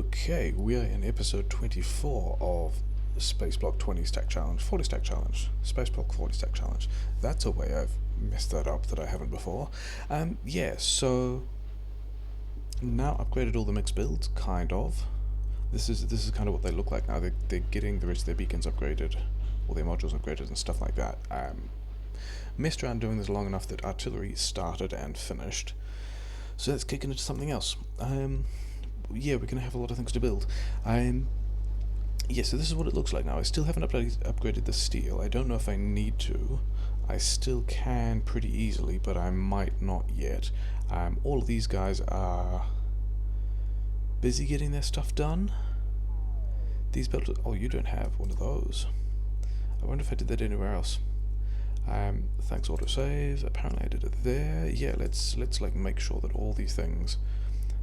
Okay, we are in episode 24 of Spaceblock 20 stack challenge, 40 stack challenge, Spaceblock 40 stack challenge. That's a way I've messed that up that I haven't before. Yeah, so now upgraded all the mixed builds, kind of. This is kind of what they look like now. They're getting the rest of their beacons upgraded, or their modules upgraded and stuff like that. Messed around doing this long enough that artillery started and finished. So let's kick into something else. Yeah, we're going to have a lot of things to build. Yeah, so this is what it looks like now. I still haven't upgraded the steel. I don't know if I need to. I still can pretty easily, but I might not yet. All of these guys are busy getting their stuff done. These built. Oh, you don't have one of those. I wonder if I did that anywhere else. Thanks autosave. Apparently I did it there. Yeah, let's like make sure that all these things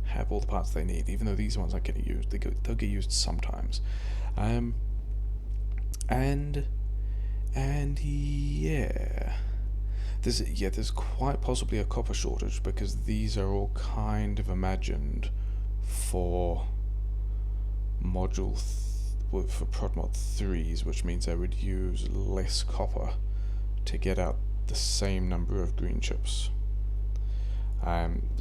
have all the parts they need, even though these ones aren't getting used. They'll get used sometimes. And yeah, there's quite possibly a copper shortage because these are all kind of imagined for module for prod mod 3s, which means I would use less copper to get out the same number of green chips.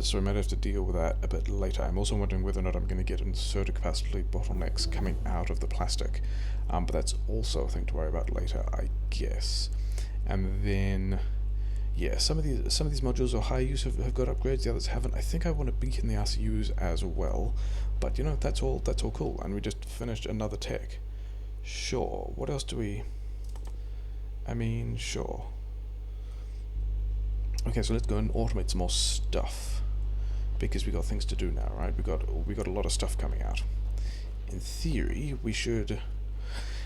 So I might have to deal with that a bit later. I'm also wondering whether or not I'm going to get inserter capacity bottlenecks coming out of the plastic, but that's also a thing to worry about later, I guess. And then, yeah, some of these modules or high use have got upgrades, the others haven't. I think I want to beacon the RCUs as well, but you know, that's all cool. And we just finished another tech. Sure. What else do we? I mean, sure. Okay, so let's go and automate some more stuff, because we got things to do now, right? We got a lot of stuff coming out. In theory, we should.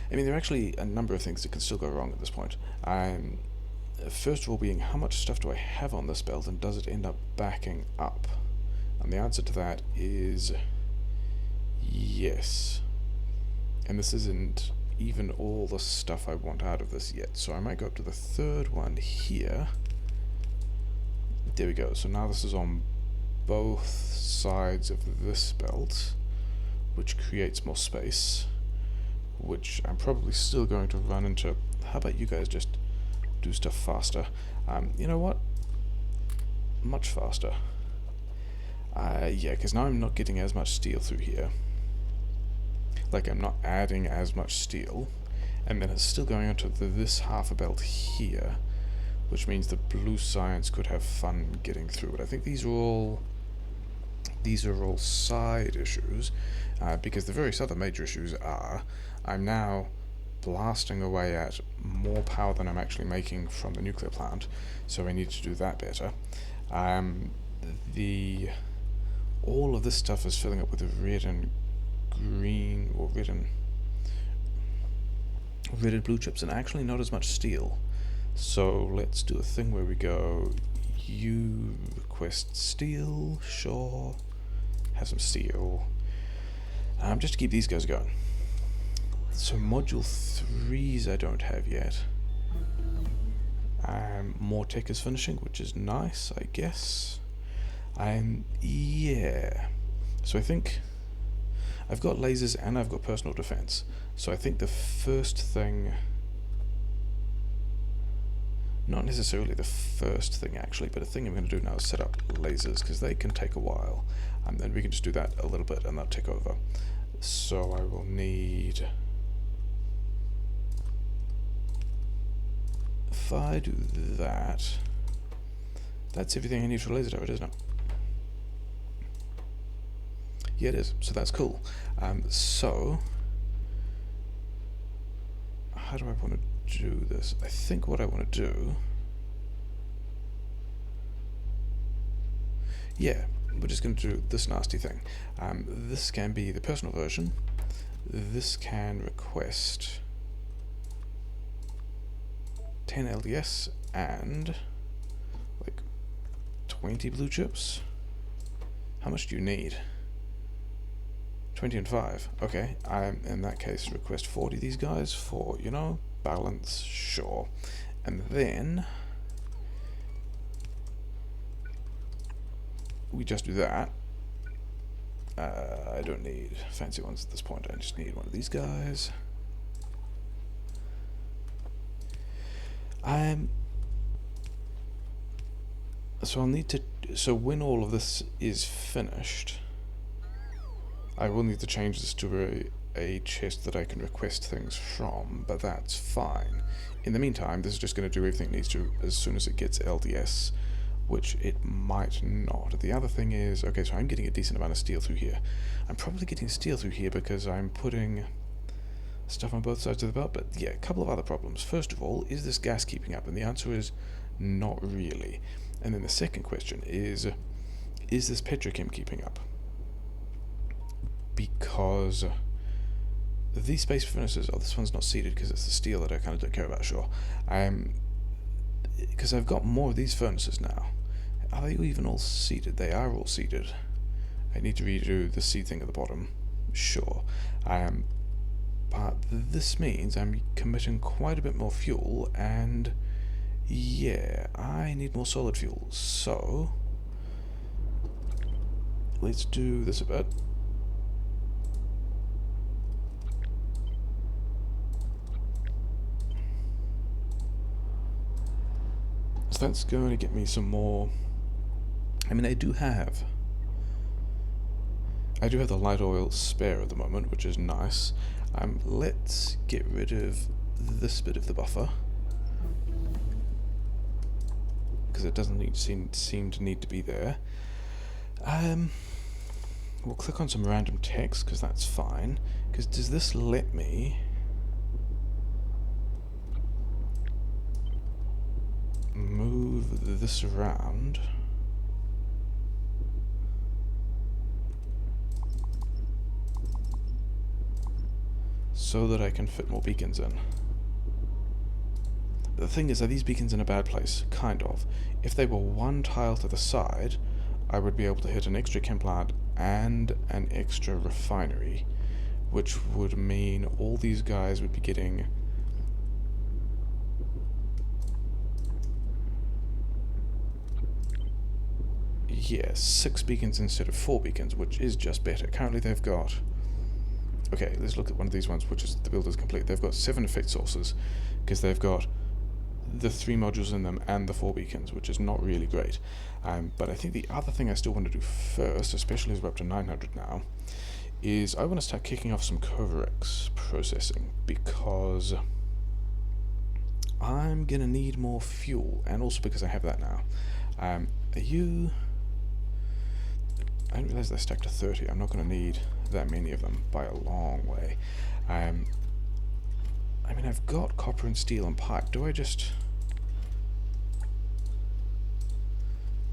I mean, there are actually a number of things that can still go wrong at this point. First of all, being how much stuff do I have on this belt, and does it end up backing up? And the answer to that is yes. And this isn't even all the stuff I want out of this yet, so I might go up to the third one here. There we go. So now this is on both sides of this belt, which creates more space, which I'm probably still going to run into. How about you guys just do stuff faster? You know what? Much faster. Yeah, because now I'm not getting as much steel through here. Like, I'm not adding as much steel, and then it's still going onto this half a belt here, which means the blue science could have fun getting through it. I think these are all side issues, because the various other major issues are, I'm now blasting away at more power than I'm actually making from the nuclear plant, so I need to do that better. All of this stuff is filling up with red and green, or red and blue chips, and actually not as much steel. So let's do a thing where we go, you request steel, sure, have some steel, just to keep these guys going. So module 3s I don't have yet. More tech is finishing, which is nice, I guess. Yeah, so I think I've got lasers and I've got personal defense, so I think the first thing, not necessarily the first thing actually, but a thing I'm going to do now is set up lasers, because they can take a while, and then we can just do that a little bit and that'll take over. So I will need, if I do that, that's everything I need for a laser turret, isn't it? Yeah, it is, so that's cool. So how do I want to do this? I think what I want to do, yeah, we're just going to do this nasty thing. This can be the personal version. This can request 10 LDS and like 20 blue chips. How much do you need? 20 and 5. Okay, in that case request 40 these guys for, you know, balance, sure. And then we just do that, I don't need fancy ones at this point. I just need one of these guys. So I'll need to. So when all of this is finished, I will need to change this to a chest that I can request things from, but that's fine. In the meantime, this is just going to do everything it needs to as soon as it gets LDS, which it might not. The other thing is, okay, so I'm getting a decent amount of steel through here. I'm probably getting steel through here because I'm putting stuff on both sides of the belt, but yeah, a couple of other problems. First of all, is this gas keeping up? And the answer is not really. And then the second question is this petrochem keeping up? Because these space furnaces, oh, this one's not seated because it's the steel that I kind of don't care about, sure. Because I've got more of these furnaces now. Are they even all seated? They are all seated. I need to redo the seed thing at the bottom, sure. But this means I'm committing quite a bit more fuel, and yeah, I need more solid fuel. So let's do this a bit. So that's going to get me some more. I mean, I do have the light oil spare at the moment, which is nice. Let's get rid of this bit of the buffer, because it doesn't seem to need to be there. We'll click on some random text, because that's fine. Because does this let me move this around? So that I can fit more beacons in. The thing is, are these beacons in a bad place? Kind of. If they were one tile to the side, I would be able to hit an extra chem plant and an extra refinery, which would mean all these guys would be getting yeah, 6 beacons instead of 4 beacons, which is just better. Currently they've got, okay, let's look at one of these ones, which is the build is complete. They've got 7 effect sources, because they've got the 3 modules in them and the 4 beacons, which is not really great. But I think the other thing I still want to do first, especially as we're up to 900 now, is I want to start kicking off some Kovarex processing, because I'm going to need more fuel, and also because I have that now. Are you... I didn't realize they stacked to 30. I'm not going to need that many of them by a long way. I mean, I've got copper and steel and pipe. Do I just...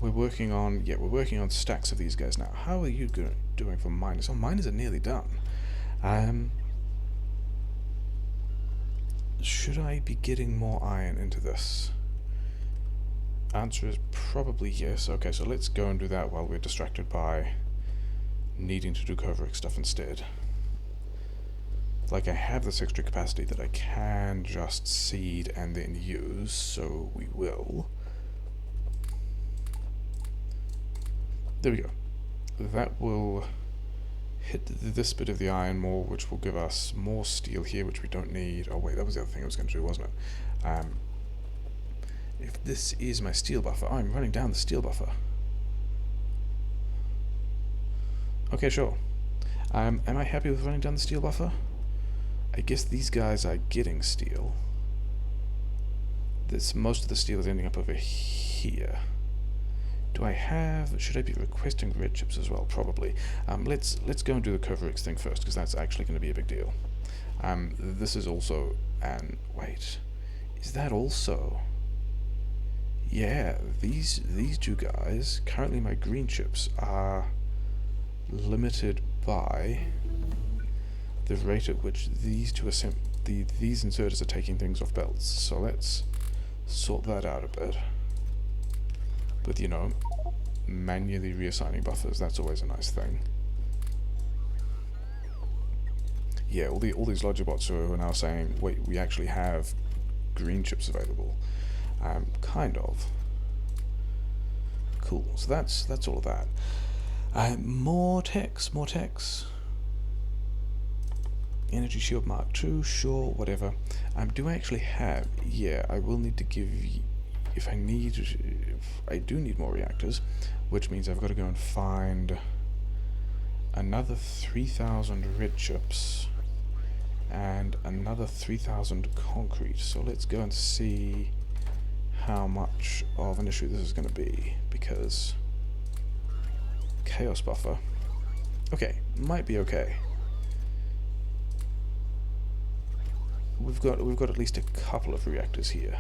We're working on stacks of these guys now. How are you doing for miners? Oh, miners are nearly done. Should I be getting more iron into this? Answer is probably yes. Okay, so let's go and do that while we're distracted by needing to do Kovarex stuff instead. Like, I have this extra capacity that I can just seed and then use, so we will. There we go. That will hit this bit of the iron more, which will give us more steel here, which we don't need. Oh wait, that was the other thing I was going to do, wasn't it? If this is my steel buffer, I'm running down the steel buffer. Okay, sure. Am I happy with running down the steel buffer? I guess these guys are getting steel. Most of the steel is ending up over here. Should I be requesting red chips as well? Probably. Let's go and do the Kovarex thing first, because that's actually going to be a big deal. This is also wait. Is that also... Yeah, these two guys, currently my green chips are limited by the rate at which these two these inserters are taking things off belts. So let's sort that out a bit. With, you know, manually reassigning buffers, that's always a nice thing. Yeah, all these Logibots who are now saying, wait, we actually have green chips available. Kind of. Cool, so that's all of that. More techs, more techs. Energy shield Mark 2, sure, whatever. Do I actually have? Yeah, I will need to give. If I do need more reactors, which means I've got to go and find another 3,000 red chips and another 3,000 concrete. So let's go and see how much of an issue this is going to be, because chaos buffer. Okay, might be okay. We've got at least a couple of reactors here.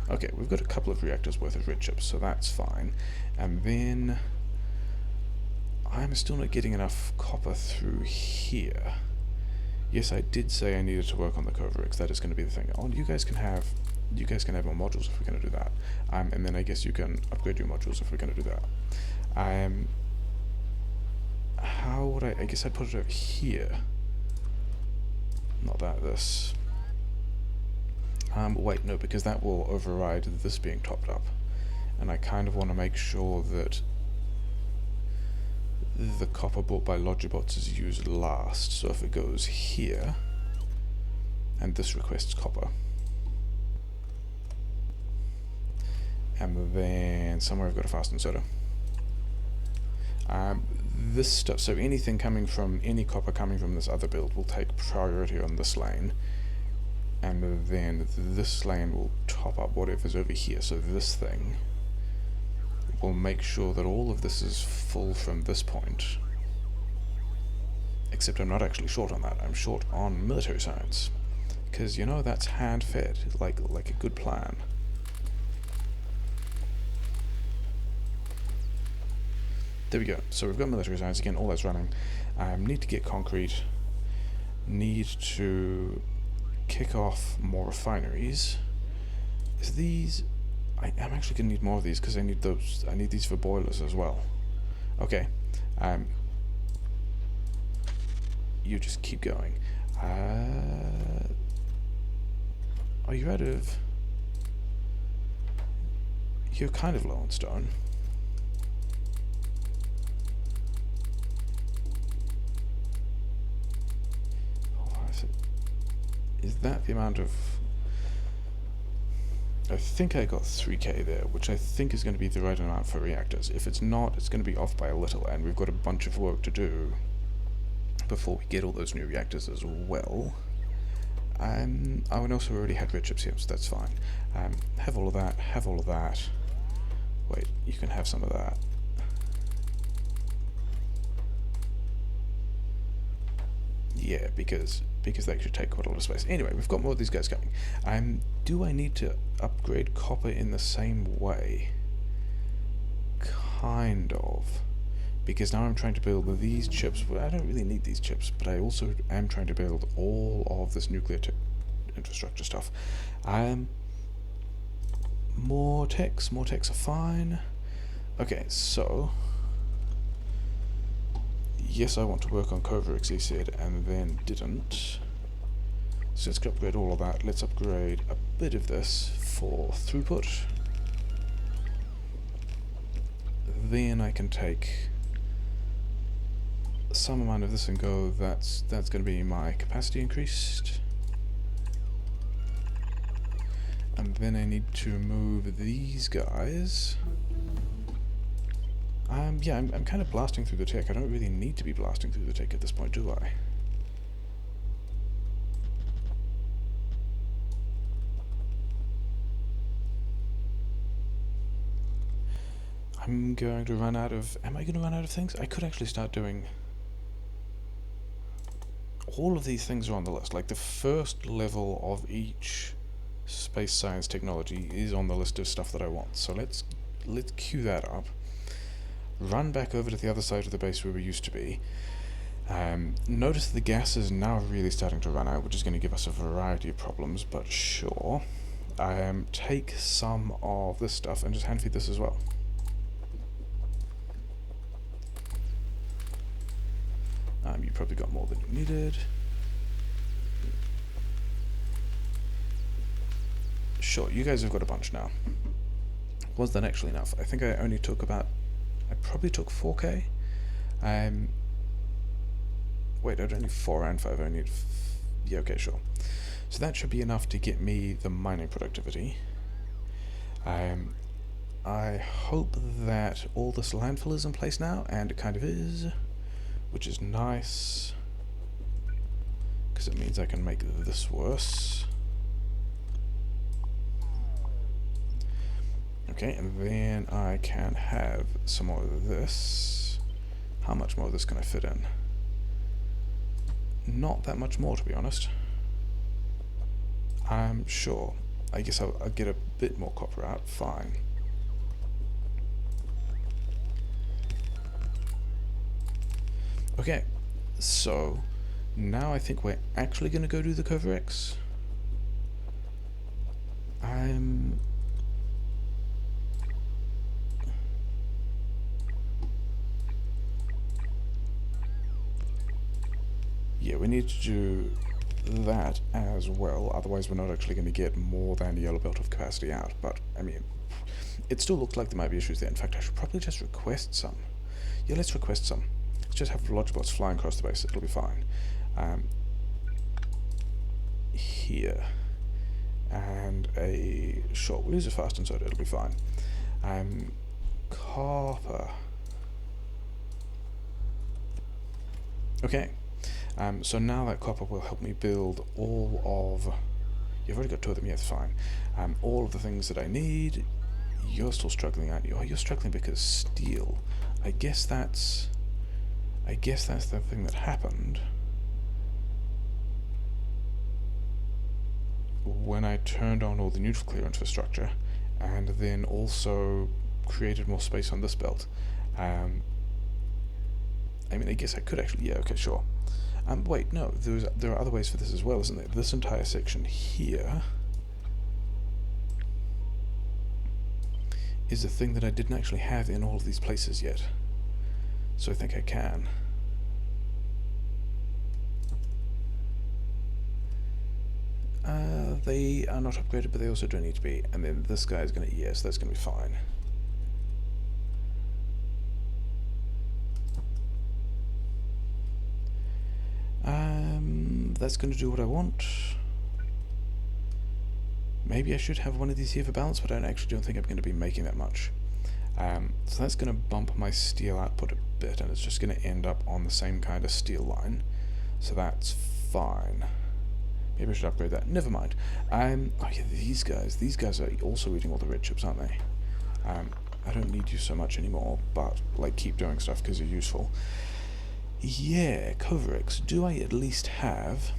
Okay, we've got a couple of reactors worth of red chips, so that's fine. And then I'm still not getting enough copper through here. Yes, I did say I needed to work on the Kovarex. That is going to be the thing. Oh, you guys can have more modules if we're going to do that. And then I guess you can upgrade your modules if we're going to do that. How would I guess I'd put it over here. Not that, this. Wait, no, because that will override this being topped up. And I kind of want to make sure that the copper bought by Logibots is used last. So if it goes here, and this requests copper, and then somewhere I've got a fast and soda. This stuff, so anything coming from, any copper coming from this other build will take priority on this lane, and then this lane will top up whatever's over here. So this thing will make sure that all of this is full from this point, except I'm not actually short on that. I'm short on military science, because you know that's hand-fed, like a good plan. There we go. So we've got military science again, all that's running. Need to get concrete. Need to kick off more refineries. Is these? I'm actually gonna need more of these because I need those. I need these for boilers as well. Okay. You just keep going. Are you out of? You're kind of low on stone. Is that the amount of... I think I got 3k there, which I think is going to be the right amount for reactors. If it's not, it's going to be off by a little, and we've got a bunch of work to do before we get all those new reactors as well. Oh, and also we already had red chips here, so that's fine. Have all of that, have all of that. Wait, you can have some of that. Yeah, because they should take quite a lot of space. Anyway, we've got more of these guys coming. Do I need to upgrade copper in the same way? Kind of. Because now I'm trying to build these chips. Well, I don't really need these chips, but I also am trying to build all of this nuclear infrastructure stuff. More techs are fine. Okay, so... yes, I want to work on Kovarex, he said, and then didn't. So let's upgrade all of that. Let's upgrade a bit of this for throughput. Then I can take some amount of this and go, that's going to be my capacity increased. And then I need to move these guys. Yeah, I'm kind of blasting through the tech. I don't really need to be blasting through the tech at this point, do I? I'm going to run out of... am I going to run out of things? I could actually start doing... all of these things are on the list. Like, the first level of each space science technology is on the list of stuff that I want. So let's queue that up. Run back over to the other side of the base where we used to be. Notice the gas is now really starting to run out, which is going to give us a variety of problems, but sure. Take some of this stuff and just hand feed this as well. You probably got more than you needed. Sure, you guys have got a bunch now. Was that actually enough? I think I only took about... I probably took 4k. Wait, I don't need 4 and 5, I need... yeah, okay, sure. So that should be enough to get me the mining productivity. I hope that all this landfill is in place now, and it kind of is, which is nice, because it means I can make this worse. Okay, and then I can have some more of this. How much more of this can I fit in? Not that much more, to be honest. I'm sure. I guess I'll get a bit more copper out, fine. Okay, so now I think we're actually going to go do the Kovarex. Yeah, we need to do that as well, otherwise we're not actually going to get more than a yellow belt of capacity out, but, I mean, it still looks like there might be issues there. In fact, I should probably just request some. Yeah, let's request some. Let's just have Logibots flying across the base, it'll be fine. Here. And sure, we'll use a fast and soda, it'll be fine. Copper. Okay. So now that copper will help me build all of... You've already got 2 of them, yes, fine. All of the things that I need. You're still struggling, aren't you? Oh, you're struggling because steel. I guess that's the thing that happened when I turned on all the nuclear infrastructure, and then also created more space on this belt. I mean, I guess I could actually... Yeah, okay, sure. Wait, no, there are other ways for this as well, isn't there? This entire section here is a thing that I didn't actually have in all of these places yet. So I think I can. They are not upgraded, but they also don't need to be. And then this guy is going to... Yes, that's going to be fine. That's going to do what I want. Maybe I should have one of these here for balance, but I actually don't think I'm going to be making that much. So that's going to bump my steel output a bit, and it's just going to end up on the same kind of steel line. So that's fine. Maybe I should upgrade that. Never mind. Oh yeah, these guys are also eating all the red chips, aren't they? I don't need you so much anymore, but like keep doing stuff because you're useful. Yeah, Kovarex. Do I at least have...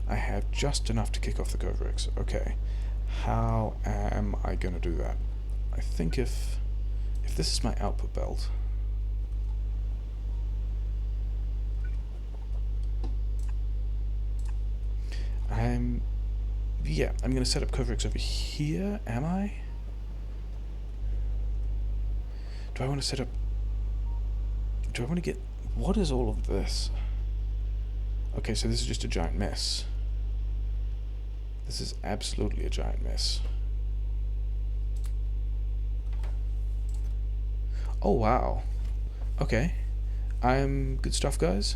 I have just enough to kick off the Kovarex. Okay. How am I going to do that? I think if this is my output belt... yeah, I'm going to set up Kovarex over here, am I? Do I want to set up... Do I want to get... What is all of this? Okay, so this is just a giant mess. This is absolutely a giant mess. Oh, wow. Okay. Good stuff, guys.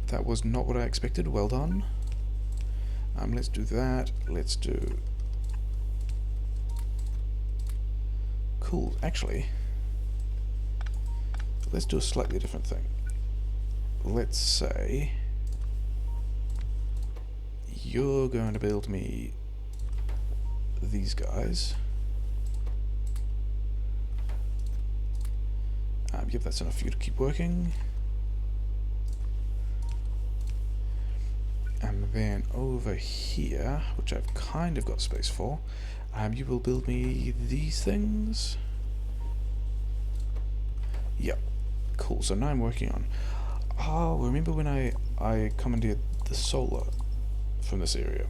That was not what I expected. Well done. Let's do that. Let's do... Cool. Actually, let's do a slightly different thing. Let's say you're going to build me these guys. Yep, that's enough for you to keep working. And then over here, which I've kind of got space for, you will build me these things. Yep. Cool, so now I'm working on... Oh, remember when I commandeered the solar from this area?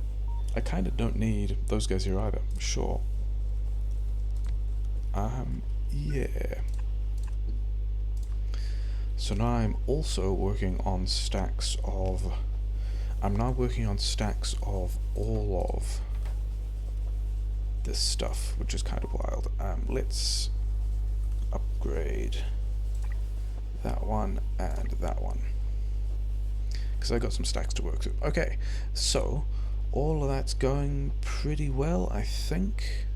I kind of don't need those guys here either. Sure. Yeah. So now I'm also working on stacks of... I'm now working on stacks of all of this stuff, which is kind of wild. Let's upgrade that one and that one, because I got some stacks to work through. Okay, so all of that's going pretty well, I think.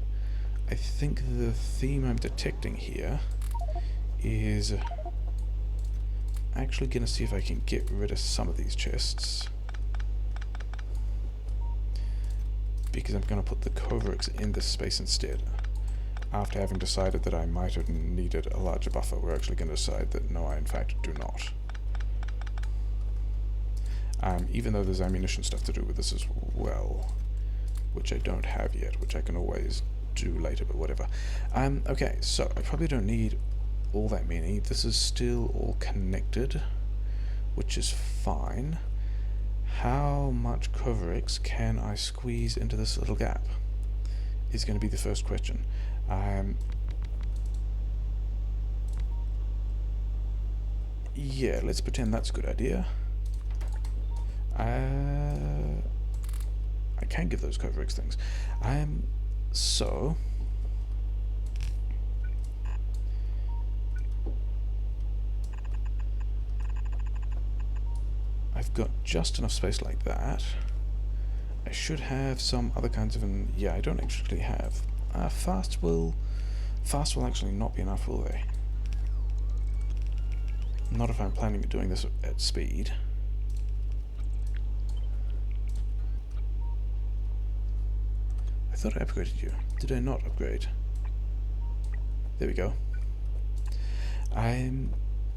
I think the theme I'm detecting here is actually going to see if I can get rid of some of these chests, because I'm going to put the Kovarex in this space instead. After having decided that I might have needed a larger buffer, we're actually going to decide that no, I in fact do not. Even though there's ammunition stuff to do with this as well, which I don't have yet, which I can always do later, but whatever. Okay, so I probably don't need all that many. This is still all connected, which is fine. How much Kovarex can I squeeze into this little gap is going to be the first question. Yeah, let's pretend that's a good idea. I can give those Kovarex things. So I've got just enough space like that. I should have some other kinds of yeah, I don't actually have. Fast will actually not be enough, will they? Not if I'm planning on doing this at speed. I thought I upgraded you. Did I not upgrade? There we go.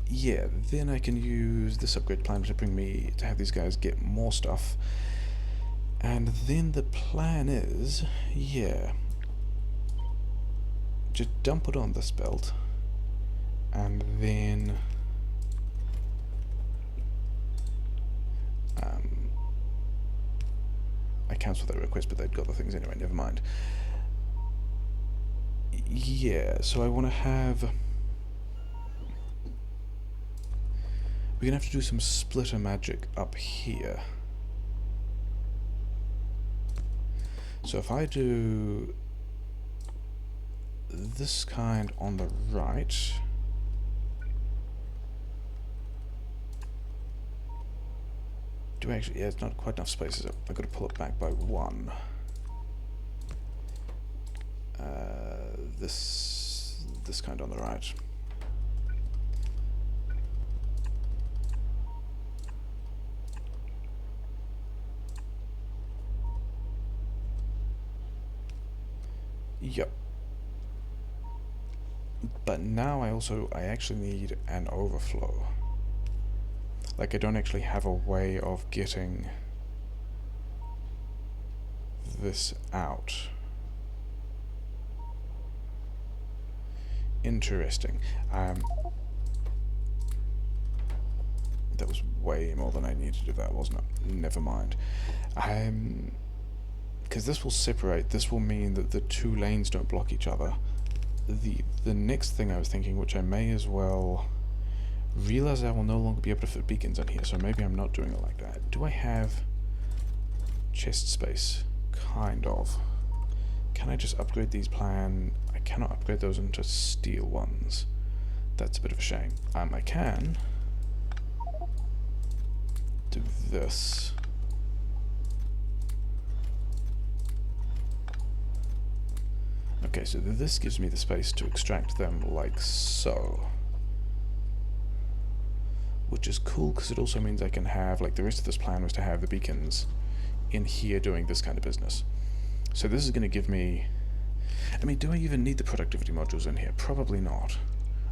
Yeah, then I can use this upgrade plan to bring me to have these guys get more stuff. And then the plan is, yeah, just dump it on this belt, and then I cancelled that request, but they'd got the things anyway, never mind. Yeah, so I want to have... We're going to have to do some splitter magic up here. So if I do this kind on the right, do I actually, yeah, it's not quite enough spaces. I've got to pull it back by one. This kind on the right. Yep. But now I actually need an overflow. Like, I don't actually have a way of getting this out. Interesting. That was way more than I needed of that, wasn't it? Never mind. Because this will separate, this will mean that the two lanes don't block each other. The next thing I was thinking, which I may as well realize, I will no longer be able to fit beacons in here, so maybe I'm not doing it like that. Do I have chest space? Kind of. Can I just upgrade these plan? I cannot upgrade those into steel ones. That's a bit of a shame. I can do this. Okay, so this gives me the space to extract them like so. Which is cool, because it also means I can have, like, the rest of this plan was to have the beacons in here doing this kind of business. So this is going to give me... I mean, do I even need the productivity modules in here? Probably not.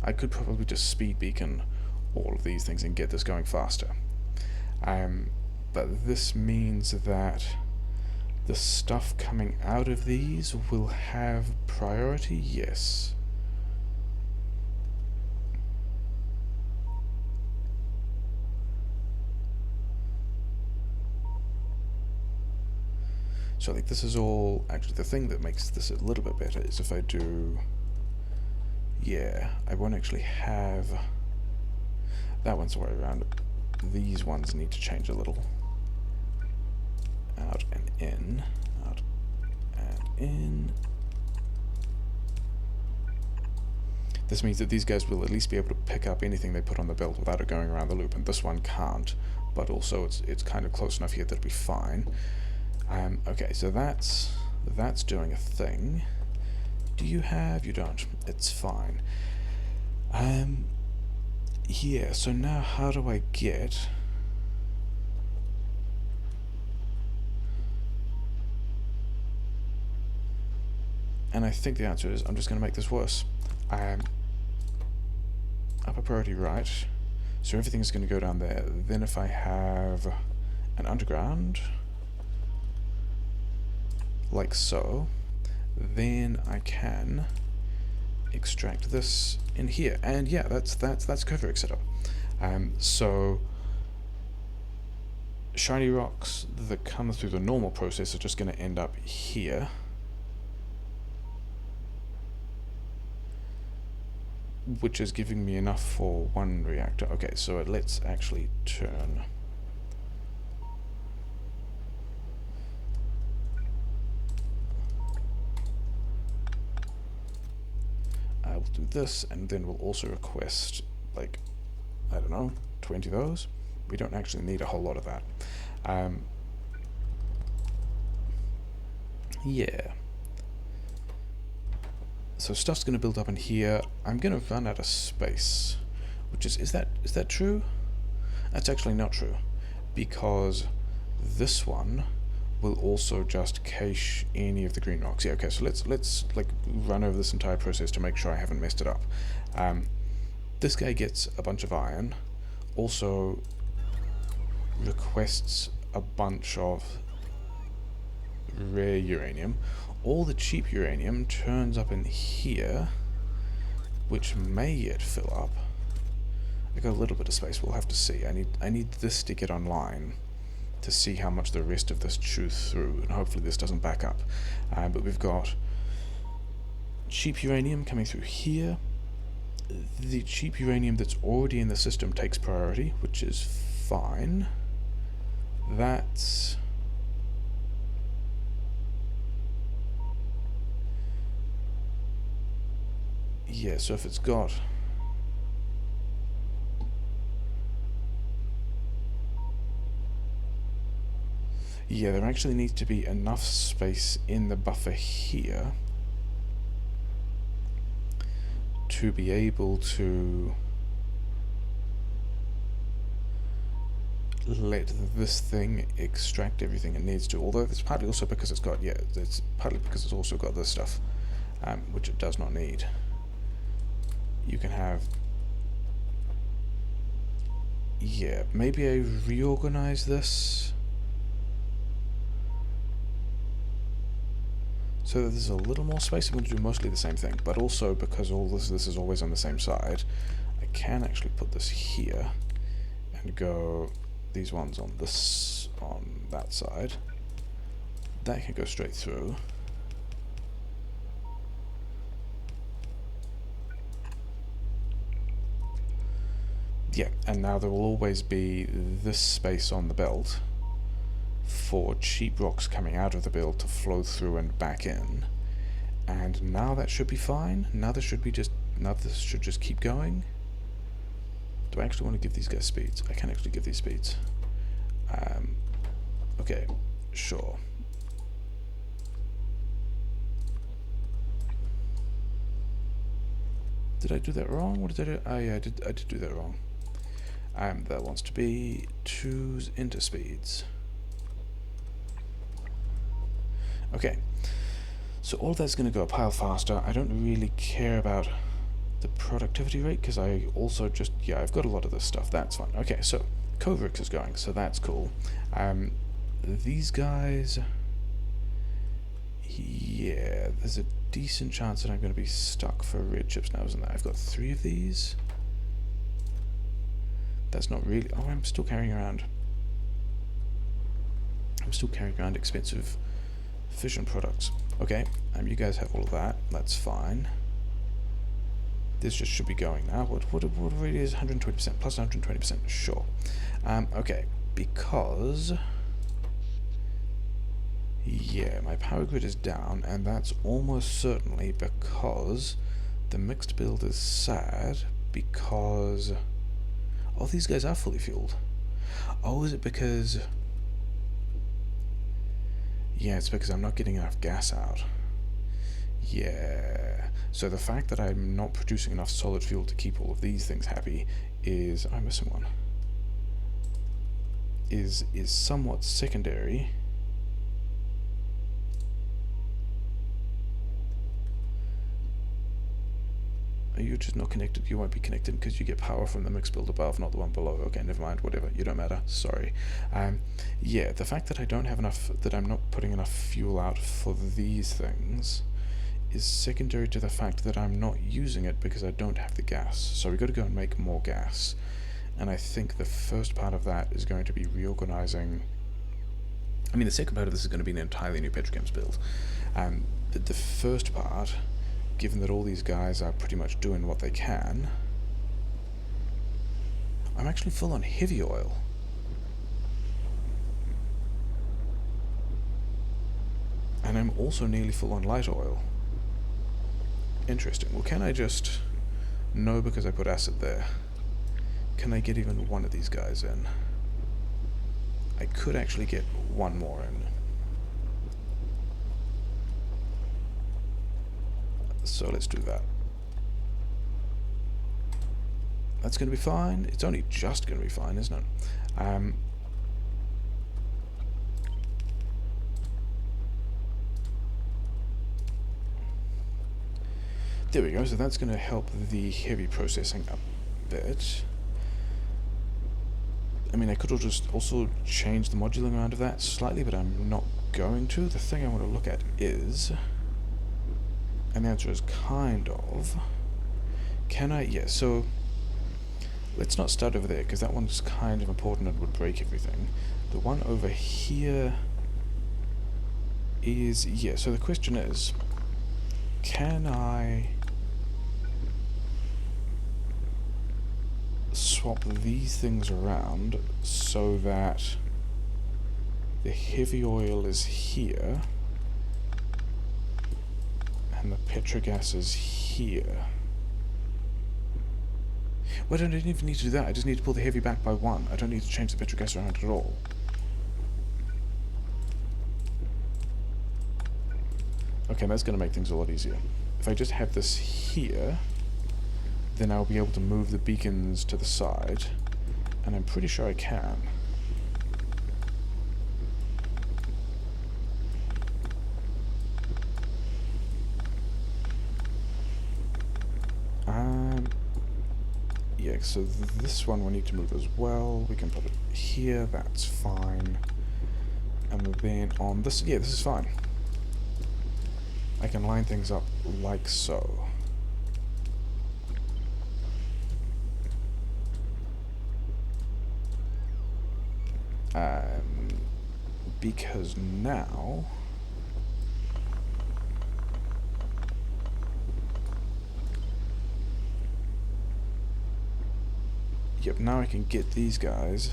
I could probably just speed beacon all of these things and get this going faster. But this means that the stuff coming out of these will have priority, yes. So like this is all, actually the thing that makes this a little bit better is if I do, yeah, I won't actually have that one's the way around. These ones need to change a little. out and in, out and in. This means that these guys will at least be able to pick up anything they put on the belt without it going around the loop, and this one can't, but also it's kind of close enough here that it'll be fine. Okay, so that's doing a thing. Do you have? You don't. It's fine. Yeah, so now how do I get... And I think the answer is I'm just going to make this worse. Upper priority right, so everything's going to go down there. Then if I have an underground, like so, then I can extract this in here. And yeah, that's Kovarex setup. So shiny rocks that come through the normal process are just going to end up here. Which is giving me enough for one reactor. Okay, so let's actually turn. I will do this, and then we'll also request, like, I don't know, 20 of those. We don't actually need a whole lot of that. Yeah. So stuff's going to build up in here. I'm going to run out of space, which is that true? That's actually not true, because this one will also just cache any of the green rocks. Yeah, okay, so let's like run over this entire process to make sure I haven't messed it up. This guy gets a bunch of iron, also requests a bunch of rare uranium. All the cheap uranium turns up in here, which may yet fill up. I got a little bit of space, we'll have to see. I need this to get online to see how much the rest of this chews through, and hopefully this doesn't back up. But we've got cheap uranium coming through here. The cheap uranium that's already in the system takes priority, which is fine. That's... yeah, so if it's got... yeah, there actually needs to be enough space in the buffer here to be able to let this thing extract everything it needs to, although it's partly also because it's got, yeah, it's partly because it's also got this stuff, which it does not need. You can have, yeah, maybe I reorganize this so that there's a little more space. I'm going to do mostly the same thing, but also because all this is always on the same side, I can actually put this here and go these ones on this, on that side. That can go straight through. Yeah, and now there will always be this space on the belt for cheap rocks coming out of the build to flow through and back in. And now that should be fine. Now this should just keep going. Do I actually want to give these guys speeds? I can actually give these speeds. Okay, sure. Did I do that wrong? What did I do? Oh yeah, I did do that wrong. That wants to be 2s into speeds. Okay, so all of that's going to go a pile faster. I don't really care about the productivity rate because I also just, yeah, I've got a lot of this stuff. That's fine. Okay, so Kovarex is going, so that's cool. These guys, yeah, there's a decent chance that I'm going to be stuck for red chips now, isn't there? I've got 3 of these. That's not really... oh, I'm still carrying around expensive fission products. Okay, you guys have all of that. That's fine. This just should be going now. What rate is 120%? Plus 120%. Sure. Okay, because Yeah, my power grid is down, and that's almost certainly because the mixed build is sad because... Oh, these guys are fully fueled. Oh, is it because... Yeah, it's because I'm not getting enough gas out. Yeah. So the fact that I'm not producing enough solid fuel to keep all of these things happy is... I'm missing one. Is somewhat secondary. Are you just not connected? You won't be connected because you get power from the mix build above, not the one below. Okay, never mind, whatever, you don't matter, sorry. Yeah, the fact that I don't have enough, that I'm not putting enough fuel out for these things is secondary to the fact that I'm not using it because I don't have the gas. So we've got to go and make more gas. And I think the first part of that is going to be reorganizing... I mean, the second part of this is going to be an entirely new petrochems build. The first part... Given that all these guys are pretty much doing what they can, I'm actually full on heavy oil. And I'm also nearly full on light oil. Interesting. Well, can I just... No, because I put acid there. Can I get even one of these guys in? I could actually get one more in. So let's do that. That's going to be fine. It's only just going to be fine, isn't it? There we go. So that's going to help the heavy processing a bit. I mean, I could just also change the moduling around of that slightly, but I'm not going to. The thing I want to look at is... And the answer is kind of... Can I... Yeah, so... Let's not start over there, because that one's kind of important and would break everything. The one over here... is... Yeah, so the question is... Can I... swap these things around so that... the heavy oil is here... and the petrogas is here. Well, I don't even need to do that. I just need to pull the heavy back by one. I don't need to change the petrogas around at all. Okay, that's going to make things a lot easier. If I just have this here, then I'll be able to move the beacons to the side, and I'm pretty sure I can. Yeah, so this one we need to move as well. We can put it here, that's fine. And then on this, yeah, this is fine. I can line things up like so. Because now... Yep, now I can get these guys.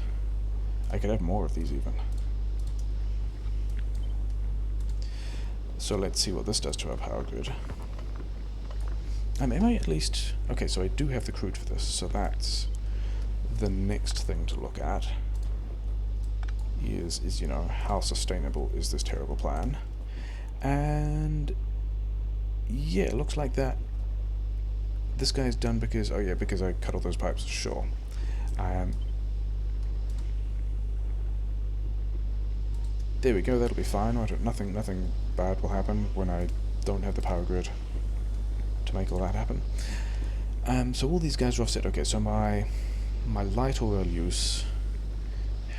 I could have more of these even. So let's see what this does to our power grid. Am I at least... Okay, so I do have the crude for this, so that's the next thing to look at. Is, you know, how sustainable is this terrible plan? And... yeah, it looks like that... This guy's done because... Oh yeah, because I cut all those pipes, sure. There we go, that'll be fine. Nothing bad will happen when I don't have the power grid to make all that happen. So all these guys are offset. Okay, so my light oil use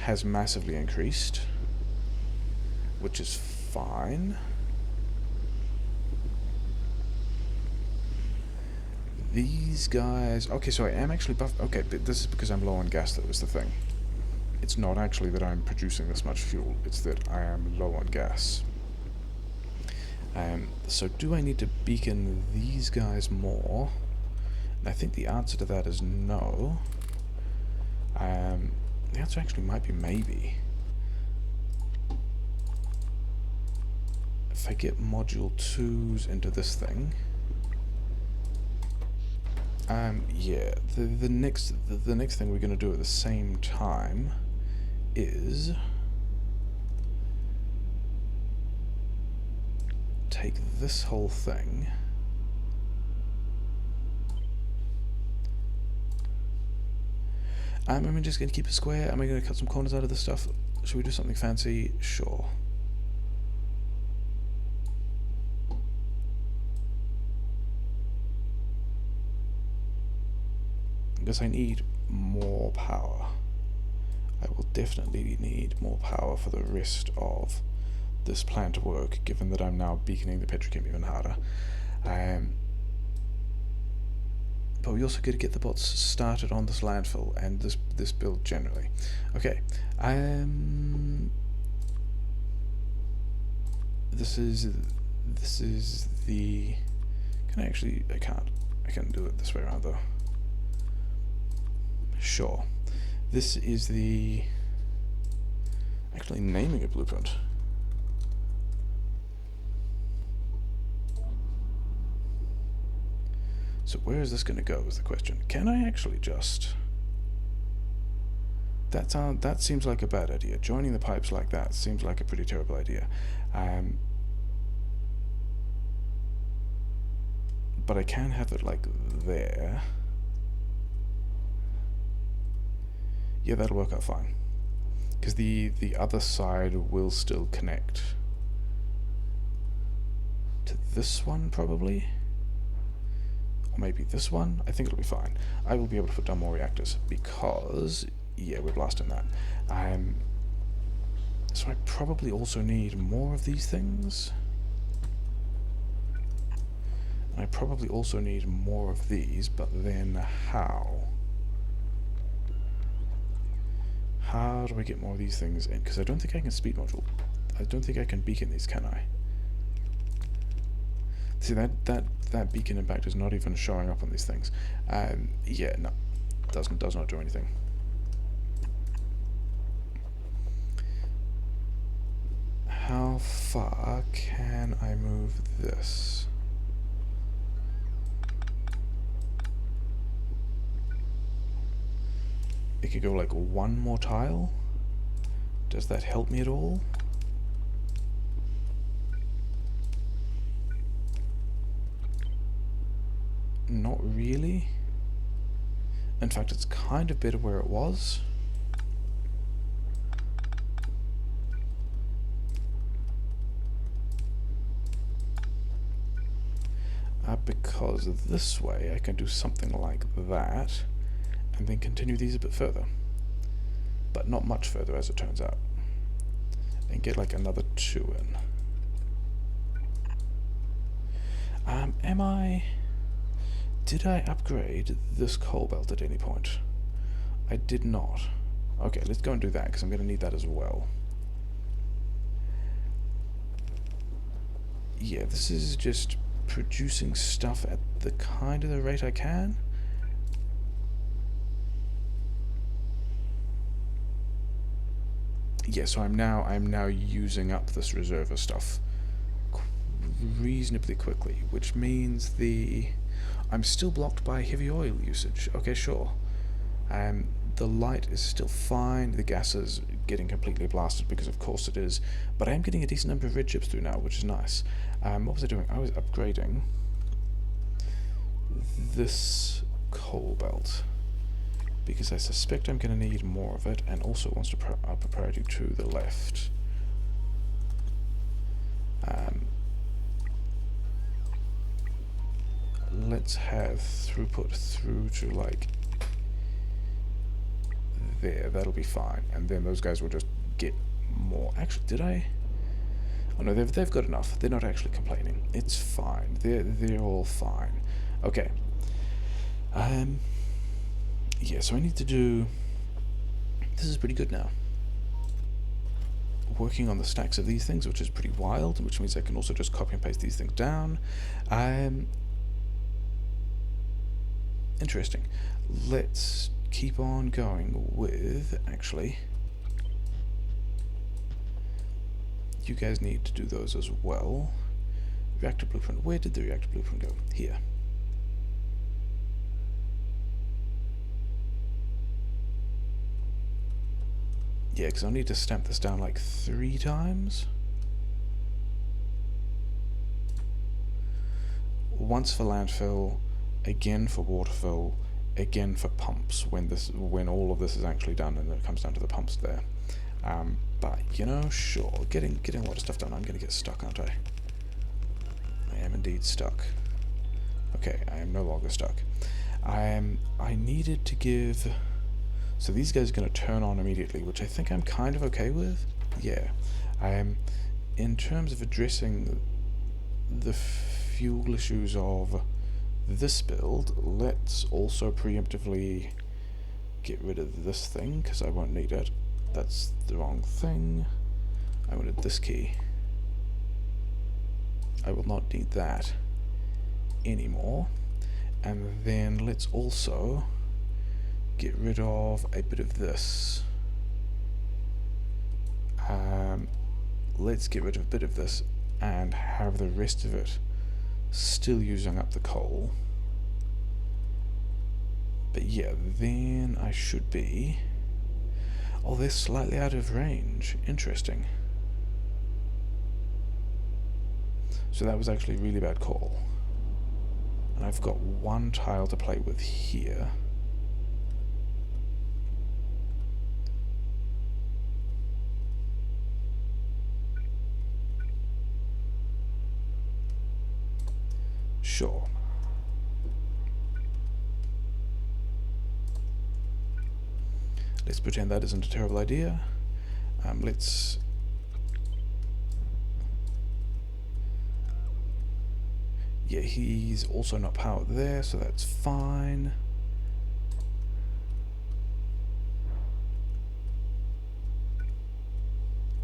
has massively increased, which is fine. These guys... Okay, so I am actually buff... Okay, this is because I'm low on gas, that was the thing. It's not actually that I'm producing this much fuel, it's that I am low on gas. So do I need to beacon these guys more? And I think the answer to that is no. The answer actually might be maybe. if I get module 2s into this thing, yeah, the next thing we're going to do at the same time is take this whole thing am I just going to keep it square? Am I going to cut some corners out of this stuff? Should we do something fancy? Sure. Because I need more power. I will definitely need more power for the rest of this plan to work, given that I'm now beaconing the petrochem even harder. But we also got to get the bots started on this landfill and this build generally. Okay. This is the. Can I actually? I can't. I can do it this way around though. Sure. This is the. Actually, naming a blueprint. So where is this going to go is the question. Can I actually just... That seems like a bad idea. Joining the pipes like that seems like a pretty terrible idea. But I can have it like there. Yeah, that'll work out fine. Because the other side will still connect to this one, probably. Or maybe this one. I think it'll be fine. I will be able to put down more reactors because, yeah, we're blasting that. So I probably also need more of these things. I probably also need more of these, but then how? How do I get more of these things in? Because I don't think I can speed module. I don't think I can beacon these, can I? See, that beacon impact is not even showing up on these things. Yeah, no, does not do anything. How far can I move this? It could go like one more tile. Does that help me at all? Not really. In fact, it's kind of better where it was. Because this way I can do something like that and then continue these a bit further. But not much further, as it turns out. And get like another 2 in. Did I upgrade this coal belt at any point? I did not. Okay, let's go and do that, because I'm going to need that as well. Yeah, this is just producing stuff at the kind of the rate I can. Yeah, so I'm now using up this reserve of stuff reasonably quickly, which means I'm still blocked by heavy oil usage. Okay, sure. The light is still fine. The gas is getting completely blasted because of course it is, but I am getting a decent number of red chips through now, which is nice. What was I doing? I was upgrading this coal belt because I suspect I'm going to need more of it, and also it wants to up a priority to the left. Let's have throughput through to like there. That'll be fine, and then those guys will just get more. Actually, did I? Oh no, they've got enough. They're not actually complaining. It's fine. They're all fine. Okay. Yeah, so I need to do. This is pretty good now. Working on the stacks of these things, which is pretty wild, which means I can also just copy and paste these things down. Interesting. Let's keep on going with, actually, you guys need to do those as well. Reactor blueprint. Where did the reactor blueprint go? Here. Yeah, because I'll need to stamp this down like 3 times. Once for landfill, again for waterfill, again for pumps when all of this is actually done and it comes down to the pumps there. But you know, sure, getting a lot of stuff done. I'm gonna get stuck, aren't I? I am indeed stuck. Okay, I am no longer stuck. I needed to give. So these guys are gonna turn on immediately, which I think I'm kind of okay with. Yeah. In terms of addressing the fuel issues of this build, let's also preemptively get rid of this thing because I won't need it. That's the wrong thing. I wanted this key. I will not need that anymore. And then let's also get rid of a bit of this. Let's get rid of a bit of this and have the rest of it still using up the coal. But yeah, then I should be... Oh, they're slightly out of range. Interesting. So that was actually a really bad call. And I've got 1 tile to play with here. Sure. Let's pretend that isn't a terrible idea. Let's... Yeah, he's also not powered there, so that's fine.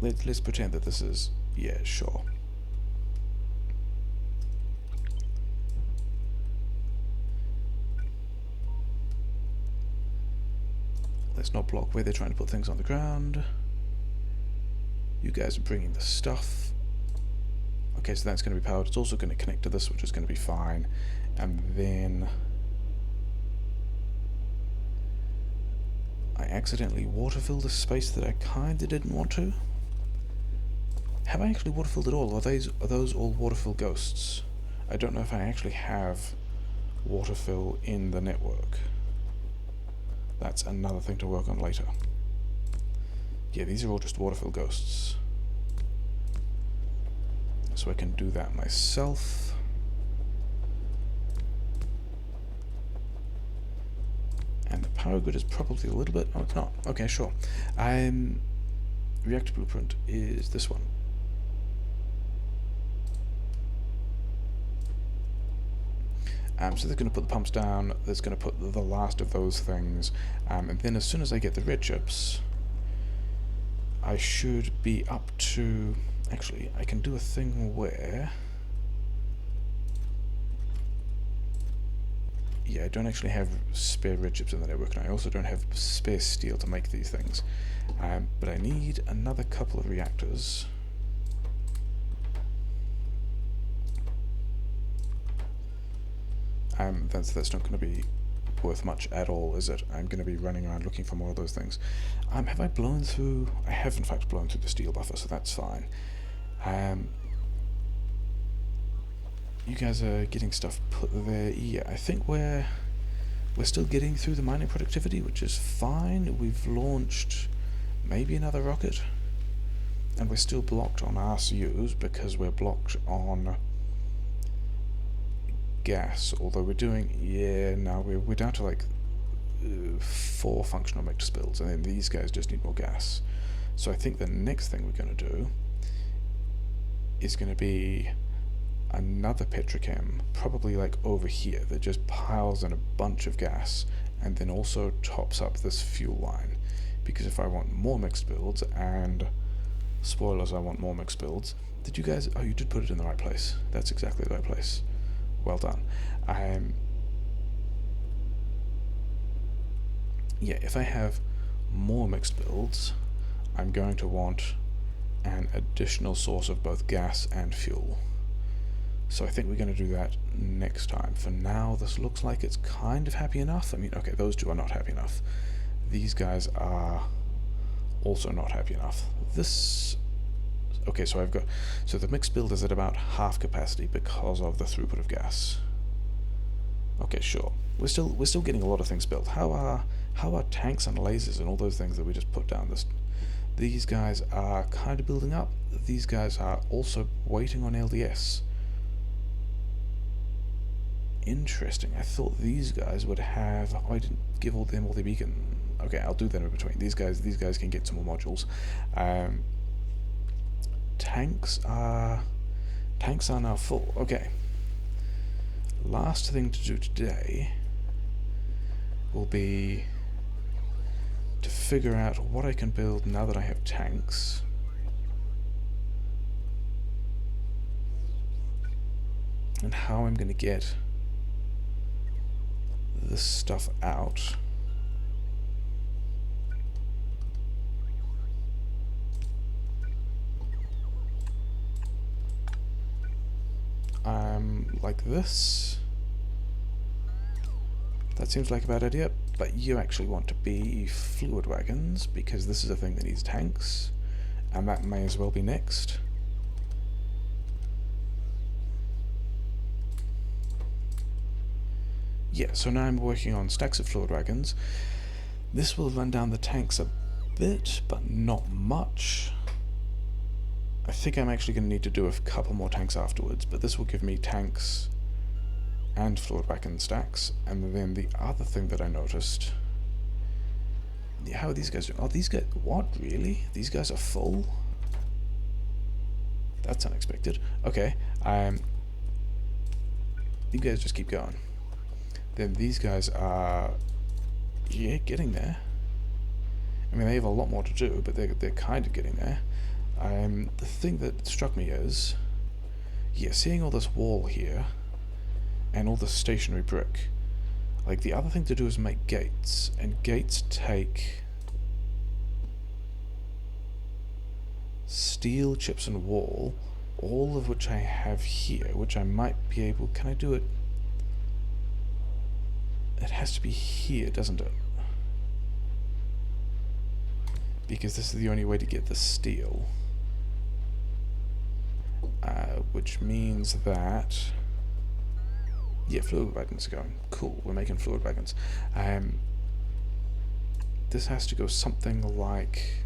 Let's pretend that this is... Yeah, sure. Let's not block where they're trying to put things on the ground. You guys are bringing the stuff. Okay, so that's going to be powered. It's also going to connect to this, which is going to be fine. And then... I accidentally water-filled a space that I kinda didn't want to. Have I actually water-filled at all? Are those all water-fill ghosts? I don't know if I actually have water-fill in the network. That's another thing to work on later. Yeah, these are all just waterfill ghosts. So I can do that myself. And the power grid is probably a little bit... Oh, it's not. Okay, sure. Reactor blueprint is this one. So they're going to put the pumps down, that's going to put the last of those things, and then as soon as I get the red chips, I should be up to... Actually, I can do a thing where... Yeah, I don't actually have spare red chips in the network, and I also don't have spare steel to make these things. But I need another couple of reactors. That's not going to be worth much at all, is it? I'm going to be running around looking for more of those things. Have I blown through... I have in fact blown through the steel buffer, so that's fine. You guys are getting stuff put there. Yeah, I think we're still getting through the mining productivity, which is fine. We've launched maybe another rocket, and we're still blocked on RCUs because we're blocked on gas, although we're doing... Yeah, no, we're down to like 4 functional mixed builds, and then these guys just need more gas. So I think the next thing we're going to do is going to be another petrochem, probably like over here, that just piles in a bunch of gas and then also tops up this fuel line. Because if I want more mixed builds, and spoilers, I want more mixed builds. Did you guys... Oh, you did put it in the right place. That's exactly the right place. Well done. Yeah, if I have more mixed builds, I'm going to want an additional source of both gas and fuel. So I think we're going to do that next time. For now, this looks like it's kind of happy enough. I mean, okay, those two are not happy enough. These guys are also not happy enough. This... Okay, so I've got... So the mixed build is at about half capacity because of the throughput of gas. Okay, sure. We're still getting a lot of things built. How are tanks and lasers and all those things that we just put down? These guys are kind of building up. These guys are also waiting on LDS. Interesting. I thought these guys would have... Oh, I didn't give all them all their beacon. Okay, I'll do that in between. These guys can get some more modules. Tanks are now full. Okay. Last thing to do today will be to figure out what I can build now that I have tanks. And how I'm going to get this stuff out. Like this. That seems like a bad idea, but you actually want to be fluid wagons, because this is a thing that needs tanks, and that may as well be next. Yeah, so now I'm working on stacks of fluid wagons. This will run down the tanks a bit, but not much. I think I'm actually going to need to do a couple more tanks afterwards, but this will give me tanks and fluid wagon stacks. And then the other thing that I noticed... Yeah, how are these guys doing? Oh, these guys... What? Really? These guys are full? That's unexpected. Okay. You guys just keep going. Then these guys are... Yeah, getting there. I mean, they have a lot more to do, but they're kind of getting there. The thing that struck me is, yeah, seeing all this wall here, and all this stationary brick, like, the other thing to do is make gates, and gates take steel, chips, and wall, all of which I have here, which I might be able... Can I do it? It has to be here, doesn't it? Because this is the only way to get the steel. Which means that... Yeah, fluid wagons are going. Cool, we're making fluid wagons. This has to go something like...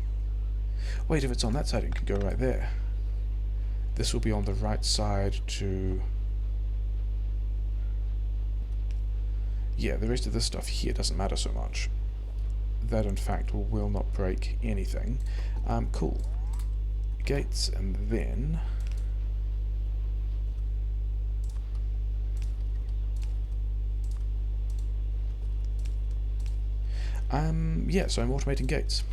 Wait, if it's on that side, it can go right there. This will be on the right side to... Yeah, the rest of this stuff here doesn't matter so much. That, in fact, will not break anything. Cool. Gates, and then... yeah, so I'm automating gates.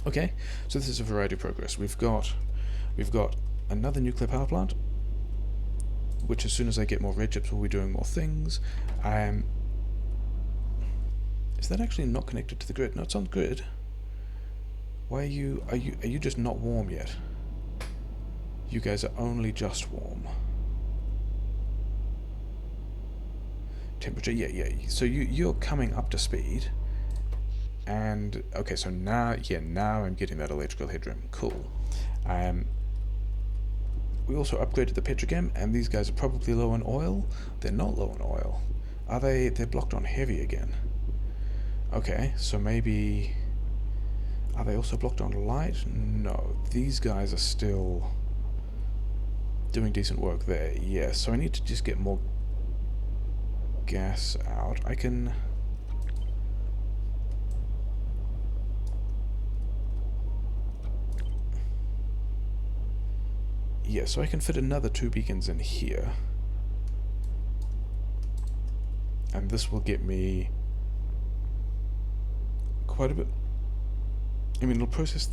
Okay, so this is a variety of progress. We've got another nuclear power plant, which as soon as I get more red chips will be doing more things. Is that actually not connected to the grid? No, it's on the grid. Why are you just not warm yet? You guys are only just warm. Temperature, yeah. So you're coming up to speed. And okay, so now I'm getting that electrical headroom. Cool. We also upgraded the petrochem, and these guys are probably low on oil. They're not low on oil. Are they? They're blocked on heavy again. Okay, so maybe... Are they also blocked on light? No, these guys are still doing decent work there. Yes, so I need to just get more gas out. I can... Yeah, so I can fit another 2 beacons in here. And this will get me quite a bit. I mean, it'll process...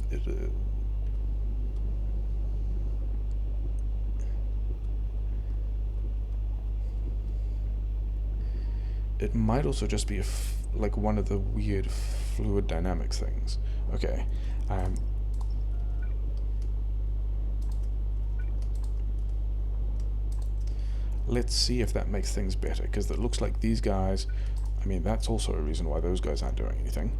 It might also just be like one of the weird fluid dynamics things. Okay. let's see if that makes things better, because it looks like these guys, I mean, that's also a reason why those guys aren't doing anything.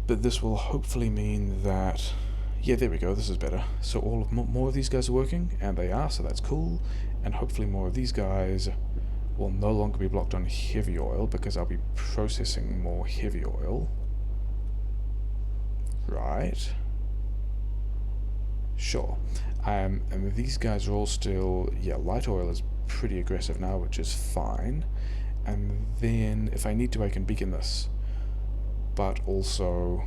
But this will hopefully mean that, yeah, there we go, this is better. So more of these guys are working, and they are, so that's cool. And hopefully more of these guys will no longer be blocked on heavy oil, because I'll be processing more heavy oil. Right. Sure. And these guys are all still, yeah, light oil is pretty aggressive now, which is fine. And then, if I need to, I can beacon this. But also,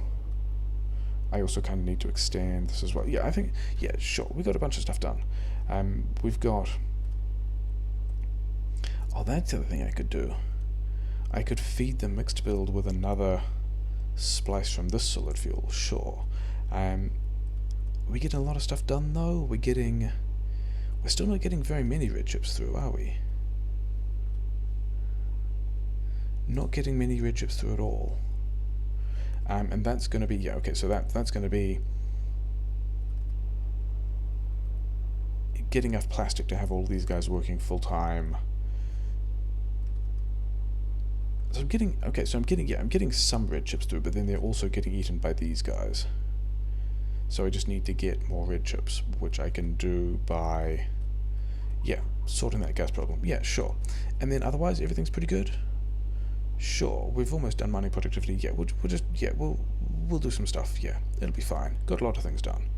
I also kind of need to extend this as well. Yeah, I think, yeah, sure, we got a bunch of stuff done. We've got, oh, that's the other thing I could do. I could feed the mixed build with another splice from this solid fuel, sure. We get a lot of stuff done though. We're still not getting very many red chips through, are we? Not getting many red chips through at all. And that's going to be, yeah, okay, so that's going to be getting enough plastic to have all these guys working full time. So I'm getting some red chips through, but then they're also getting eaten by these guys. So I just need to get more red chips, which I can do by, yeah, sorting that gas problem. Yeah, sure. And then otherwise everything's pretty good. Sure, we've almost done mining productivity. Yeah, we'll do some stuff. Yeah, it'll be fine. Got a lot of things done.